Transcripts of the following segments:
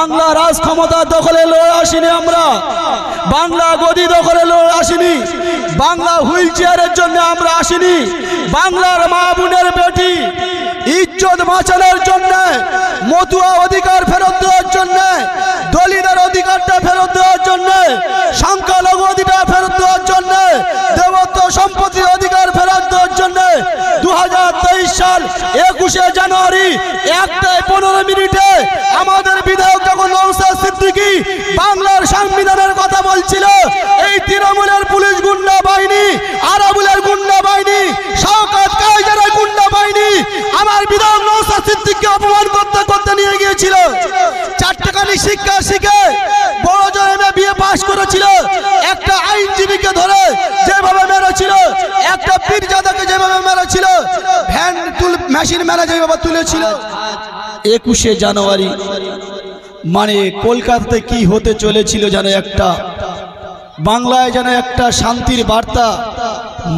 বাংলা রাজ ক্ষমতা দখলে লড়ে আসিনি আমরা, বাংলা গদি দখলে লড়ে আসিনি, বাংলা হুইল চেয়ারের জন্য আমরা আসিনি। বাংলার মা বোনের বেটি ইজ্জত বাঁচানোর জন্য, মতুয়া অধিকার ফেরত দেওয়ার জন্য, দলিতের অধিকারটা ফেরত দেওয়ার জন্য, সংখ্যালঘু অধিকার ফেরত দেওয়ার জন্য, দেবত্ব সম্পত্তির অধিকার ফেরত দেওয়ার জন্য 2023 সাল 21শে জানুয়ারি 1:15 মিনিটে আমাদের বিধায়ক যখন নওশাদ সিদ্দিকী বাংলার সংবিধানের কথা বলছিল, এই তৃণমূলের পুলিশ গুন্ডা বাহিনী, আরাবুলের গুন্ডা বাহিনী, শওকত কাইজারের গুন্ডা বাহিনী আমার বিধায়ক নওশাদ সিদ্দিকীকে অপমান করতে করতে নিয়ে গিয়েছিল। চারটাখানি শিক্ষা শিখে বড় জনে বিয়ে পাশ করেছিল, একটা আইনজীবীকে ধরে যেভাবে মেরেছিল, একটা পীরজাদাকে যেভাবে মেরেছিল, ভ্যান মেশিন মেরে যেভাবে তুলেছিল। 21শে জানুয়ারি মানে কলকাতাতে কি হতে চলেছিল যেন একটা, বাংলায় যেন একটা শান্তির বার্তা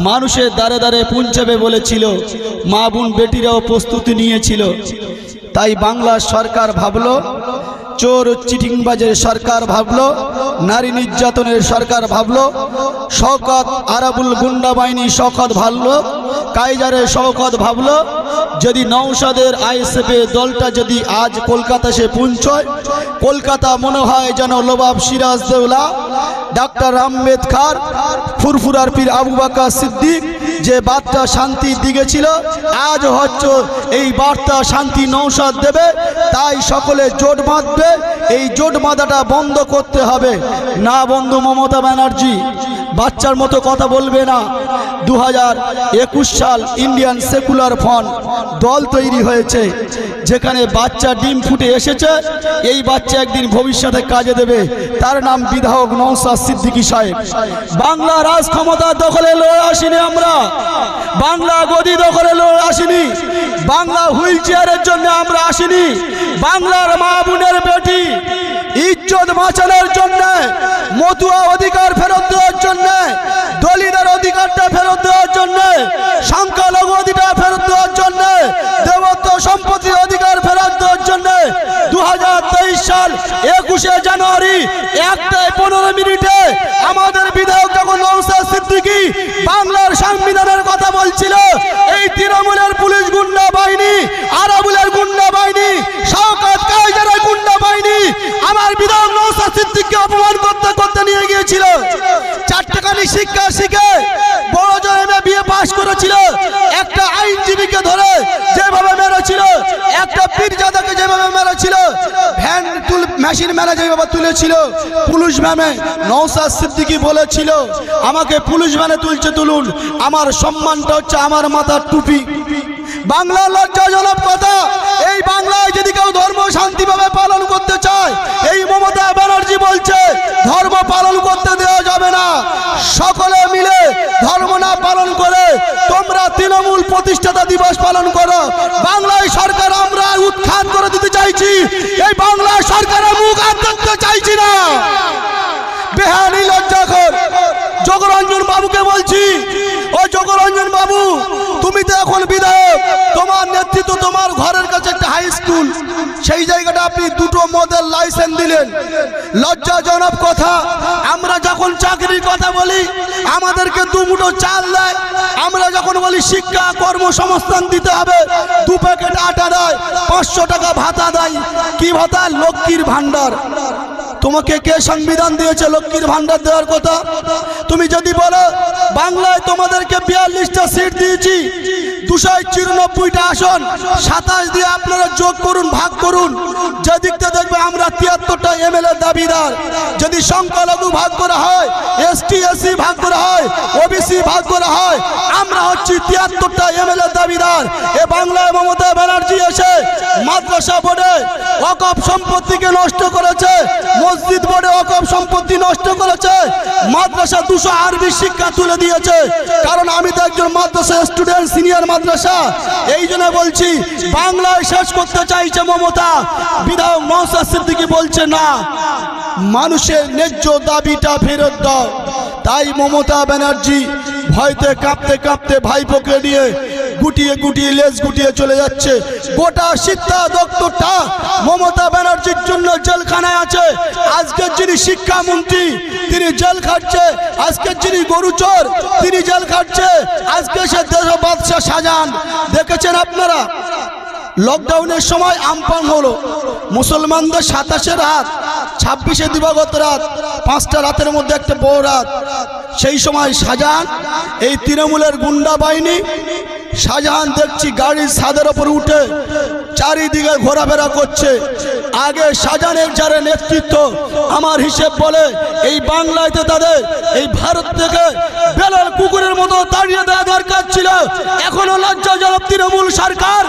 মানুষের দ্বারে দ্বারে পৌঁছাবে বলেছিল, মা বোন বেটিরাও প্রস্তুতি নিয়েছিল। তাই বাংলার সরকার ভাবলো, চোর চিটিংবাজের সরকার ভাবলো, নারী নির্যাতনের সরকার ভাবলো, শওকত আরাবুল গুন্ডা বাহিনী শওকত ভাবলো, কাইজারের শওকত ভাবলো, যদি নওশাদের আইএসএফের দলটা যদি আজ কলকাতা এসে পৌঁছয়, কলকাতা মনে হয় যেন নবাব সিরাজদৌলা, ডাক্তার আম্বেদকর, ফুরফুরার পীর আবু বকর সিদ্দিক যে বার্তা শান্তির দিকে ছিল, আজ হচ্ছে এই বার্তা শান্তি নওশাদ দেবে। তাই সকলে জোট বাঁধবে, এই জোট বাঁধাটা বন্ধ করতে হবে। না বন্ধু মমতা ব্যানার্জি বাচ্চার মতো কথা বলবে না। 2021 সাল ইন্ডিয়ান সেকুলার ফ্রন্ট দল তৈরি হয়েছে, যেখানে বাচ্চা ডিম ফুটে এসেছে, এই বাচ্চা একদিন ভবিষ্যতে কাজে দেবে। তার নাম বিধায়ক নওশাদ সিদ্দিকী সাহেব। বাংলা রাজ ক্ষমতা দখলে লড়ে আসিনি আমরা, বাংলা গদি দখলে লড়ে আসিনি, বাংলা হুইল চেয়ারের জন্য আমরা আসিনি। বাংলার মা বোনের বেটি ইজ্জত বাঁচানোর জন্য, মতুয়া অধিকার ফেরত দেওয়ার জন্য, দলিতের অধিকারটা ফেরত দেওয়ার জন্য, সংখ্যালঘু অধিকার ফেরত দেওয়ার জন্য, দেবত্ব সম্পত্তির অধিকার ফেরত দেওয়ার জন্য 2023 সাল 21শে জানুয়ারি 1:15 মিনিটে আমাদের বিধায়ক যখন নওশাদ সিদ্দিকী বাংলার সংবিধানের কথা বলছিল, এই তৃণমূলের পুলিশ গুন্ডা বাহিনী, আরাবুলের গুন্ডা বাহিনী, শওকত কাইজারের গুন্ডা বাহিনী আমার বিধায়ক নওশাদ সিদ্দিকীকে অপমান করতে করতে নিয়ে গিয়েছিল। চারটাখানি শিক্ষা শিখে বড় জনে বিয়ে পাশ করেছিল, একটা আইনজীবীকে ধরে যেভাবে মেরেছিল, একটা পীরজাদাকে যেভাবে মেরেছিল, ভ্যান মেশিন মেরে যেভাবে তুলেছিল, পুলিশ ভ্যানে নওশাদ সিদ্দিকী বলেছিল, আমাকে পুলিশ ভ্যানে তুলছে তুলুন, আমার সম্মানটা হচ্ছে আমার মাথার টুপি। বাংলা লজ্জাজনক কথা। এই বাংলায় যদি কেউ ধর্ম শান্তিভাবে পালন করতে চায়, এই মমতা ব্যানার্জি বলছে ধর্ম পালন করতে দেওয়া যাবে না। সকলে মিলে ধর্ম না পালন করে তোমরা তৃণমূল প্রতিষ্ঠাতা দিবস পালন করো। বাংলায় সরকার আমরা উৎখাত করে দিতে চাইছি, এই বাংলায় সরকারের মুখ আর দেখতে চাইছি না। বেহানি লজ্জাকর। জগরঞ্জন বাবুকে বলছি, ও জগরঞ্জন বাবু, তুমি তো এখন বিধায়ক, তোমার নেতৃত্ব, তোমার ঘরের কাছে একটা হাই স্কুল, সেই জায়গাটা আপনি দুটো মদের লাইসেন্স দিলেন, লজ্জাজনক কথা। আমরা যখন চাকরির কথা বলি আমাদেরকে দুমুঠো চাল দেয়, আমরা যখন বলি শিক্ষা কর্মসংস্থান দিতে হবে 2 প্যাকেট আটা দেয়, 500 টাকা ভাতা দেয়। কি ভাতা? লক্ষ্মীর ভান্ডার। তোমাকে কে সংবিধান দিয়েছে লক্ষ্মীর ভান্ডার দেওয়ার কথা? তুমি যদি বলো বাংলায় তোমাদেরকে 42টা সিট দিয়েছি, 294টা আসন, 27 দিয়ে আপনারা যোগ করুন, ভাগ করুন, যেদিকটা দেখবে আমরা 73টা এমএলএ দাবিদার। যদি সংখ্যালঘু ভাগ করা হয়, এসটি এসসি ভাগ করা হয়, ওবিসি ভাগ করা হয়, আমরা হচ্ছি 73টা এমএলএ দাবিদার। এ বাংলায় মমতা ব্যানার্জি এসে মাদ্রাসা বোর্ডে ওয়াকফ সম্পত্তিকে নষ্ট করেছে, মসজিদ বোর্ডে ওয়াকফ সম্পত্তি নষ্ট করেছে, মাদ্রাসা 200 আরবি শিক্ষা তুলে দিয়েছে। কারণ আমি তো একজন মাদ্রাসা স্টুডেন্ট, সিনিয়র মাদ্রাসা, এই জন্য বলছি বাংলায় শেষ করতে চাইছে মমতা। বিধায়ক নওশাদ সিদ্দিকী বলছে না, মানুষের ন্যায্য দাবিটা ফেরত দাও। তাই মমতা ব্যানার্জি ভয়তে কাঁপতে কাঁপতে ভাইপোকে নিয়ে গুটিয়ে গুটিয়ে লেজ গুটিয়ে চলে যাচ্ছে। গোটা শিক্ষা দপ্তরটা মমতা ব্যানার্জির জন্য জেলখানায় আছে। আজকের যিনি শিক্ষামন্ত্রী তিনি জেল খাটছে, আজকের যিনি গরুচোর তিনি জেল খাটছে, আজকে সে দেশ বাদশাহ শাহজাহান। দেখেছেন আপনারা লকডাউনের সময় আমপান হলো, মুসলমানদের 27 রাত, 26 দিবাগত রাত, 5টা রাতের মধ্যে একটা বড় রাত। সেই সময় শাহজাহান এই তৃণমূলের গুন্ডা বাহিনী, শাহজাহান দেখছি গাড়ির ছাদের ওপর উঠে চারিদিকে ঘোরাফেরা করছে। আগে শাহজাহানের যারা নেতৃত্ব, আমার হিসেব বলে এই বাংলাতে তাদের এই ভারত থেকে বেলাল কুকুরের মতো তাড়িয়ে দেওয়া দরকার ছিল। এখনো লজ্জাজনক তৃণমূল সরকার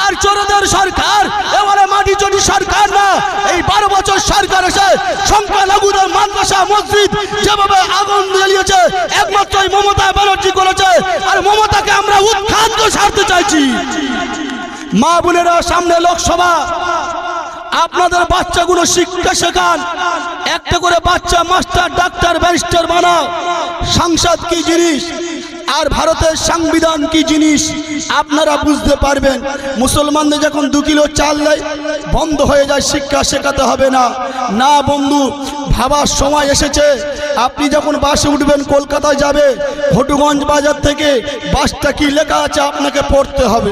আর চোরদের সরকার, এবারে মাটি চটি সরকার না, এই 12 বছর সরকার এসে সংখ্যালঘুদের মাদ্রাসা মসজিদ যেভাবে আগুন জ্বালিয়েছে একমাত্র মমতা ব্যানার্জি করেছে। আর মমতাকে আমরা উৎখাত সারতে চাইছি। মা বোনেরা, সামনে লোকসভা, আপনাদের বাচ্চাগুলো শিক্ষা শেখান, একটা করে বাচ্চা মাস্টার ডাক্তার ব্যারিস্টার বানাও। সংসদ কি জিনিস আর ভারতের সংবিধান কি জিনিস আপনারা বুঝতে পারবেন। মুসলমানদের যখন 2 কিলো চাল দেয় বন্ধ হয়ে যায়, শিক্ষা শেখাতে হবে না। না বন্ধু, ভাবার সময় এসেছে। আপনি যখন বাসে উঠবেন, কলকাতায় যাবে, হটুগঞ্জ বাজার থেকে বাসটা কি লেখা আছে আপনাকে পড়তে হবে।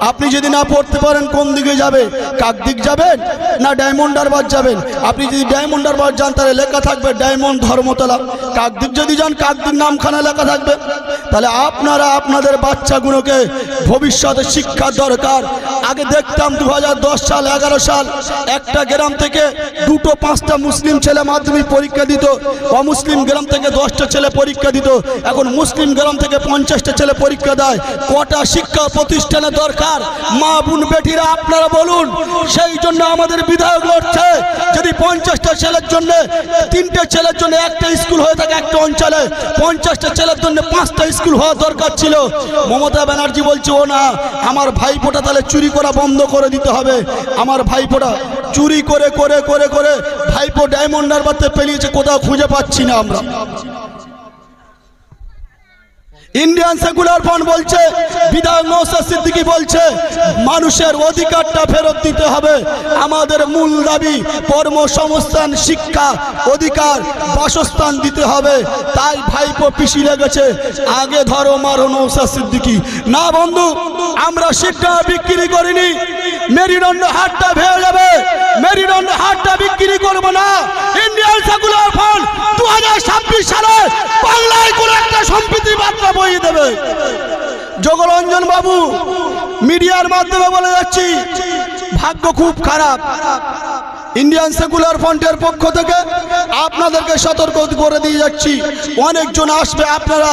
আপনি যদি না পড়তে পারেন কোন দিকে যাবে, কাকদিক যাবেন না ডায়মন্ড হারবার যাবেন। আপনি যদি ডায়মন্ড হারবার যান তাহলে লেখা থাকবে ডায়মন্ড ধর্মতলা। কাকদিক যদি যান কাকদিক নামখানা লেখা থাকবে। তাহলে আপনারা আপনাদের বাচ্চাগুলোকে ভবিষ্যতে শিক্ষা দরকার। আগে দেখতাম 2010 সাল 11 সাল একটা গ্রাম থেকে 2-5টা মুসলিম ছেলে মাধ্যমিক পরীক্ষা দিত, অমুসলিম গ্রাম থেকে 10টা ছেলে পরীক্ষা দিত। এখন মুসলিম গ্রাম থেকে 50টা ছেলে পরীক্ষা দেয়। কটা শিক্ষা প্রতিষ্ঠানে দরকার? মা বোন বেটিরা আপনারা বলুন। সেই জন্য আমাদের বিধায়ক লড়ছে, যদি 50টা ছেলের জন্য 3টে ছেলের জন্য একটা স্কুল হয়ে থাকে একটা অঞ্চলে, 50টা ছেলের জন্য 5টা স্কুল হওয়া দরকার ছিল। মমতা ব্যানার্জি বলছে ও না, আমার ভাইপোটা তাহলে চুরি করা বন্ধ করে দিতে হবে। আমার ভাইপোটা চুরি করে করে করে করে ভাইপো ডায়মন্ড হারবারতে পেলিয়েছে, কোথাও খুঁজে পাচ্ছি না আমরা। ইন্ডিয়ান সেকুলার ফ্রন্ট বলছে, বিধায়ক নওশাদ সিদ্দিকী বলছে মানুষের অধিকারটা ফেরত দিতে হবে। আমাদের মূল দাবি কর্মসংস্থান, শিক্ষা, অধিকার, বাসস্থান দিতে হবে। তাই ভাইপো পিছিয়ে লেগেছে, আগে ধরো মারো নওশাদ সিদ্দিকী। না বন্ধু, আমরা শিক্ষা বিক্রি করিনি। মেরুদণ্ড হাটটা ভেঙে যাবে, মেরুদণ্ড হাটটা বিক্রি করবো না। ইন্ডিয়ান সেকুলার ফ্রন্ট 2026 সালে বাংলায় কোনো একটা সম্প্রীতি বার্তা বইয়ে দেবে। জগরঞ্জন বাবু, মিডিয়ার মাধ্যমে বলে যাচ্ছি, ভাগ্য খুব খারাপ। ইন্ডিয়ান সেকুলার ফ্রন্টের পক্ষ থেকে আপনাদেরকে সতর্ক করে দিয়ে যাচ্ছি, অনেকজন আসবে, আপনারা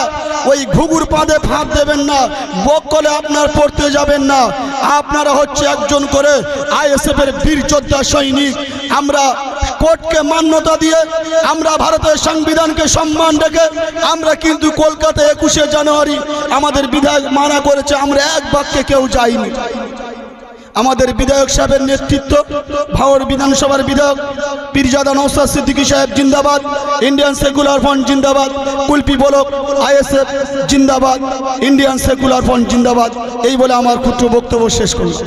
ওই ঘুঘুর পাদে ফাঁদ দেবেন না, বকলে আপনার পড়তে যাবেন না। আপনারা হচ্ছে একজন করে আইএসএফ এর বীর যোদ্ধা সৈনিক। আমরা কোর্টকে মান্যতা দিয়ে, আমরা ভারতের সংবিধানকে সম্মান রেখে আমরা কিন্তু কলকাতায় 21শে জানুয়ারি আমাদের বিধায়ক মানা করেছে, আমরা এক বাক্যে কেউ যাইনি। আমাদের বিধায়ক সাহেবের নেতৃত্ব, ভাওর বিধানসভার বিধায়ক পীরজাদা নওশাদ সিদ্দিকী সাহেব জিন্দাবাদ, ইন্ডিয়ান সেকুলার ফ্রন্ট জিন্দাবাদ, কুলপি বলক আইএসএফ জিন্দাবাদ, ইন্ডিয়ান সেকুলার ফ্রন্ট জিন্দাবাদ। এই বলে আমার ক্ষুদ্র বক্তব্য শেষ করলাম।